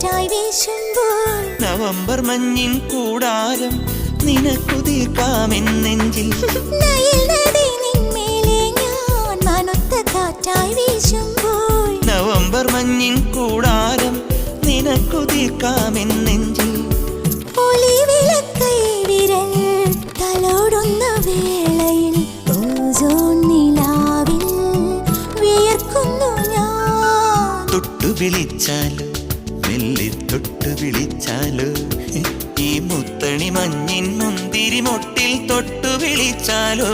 കാറ്റായി വീശുമ്പോൾ November മഞ്ഞിൻ കൂടാരം നിനക്കു തീർക്കാമെന്നെഞ്ചിൽ നനുത്ത കാറ്റായി വീശുമ്പോൾ നവംബർ മഞ്ഞിൻ കൂടാരം നിനക്കു തീർക്കാമെന്നെഞ്ചിൽ ഒളിവിളക്കൈ വിരൽ തലോടുന്ന വേളയിൽ ഓസോൺ നിലാവിൽ വിയർക്കുന്നു ഞാൻ. തൊട്ടു വിളിച്ചാലോ മെല്ലെ തൊട്ടു വിളിച്ചാലോ ഈ മുത്തണി മഞ്ഞിൻ മുന്തിരി മൊട്ടിൽ തൊട്ടു വിളിച്ചാലോ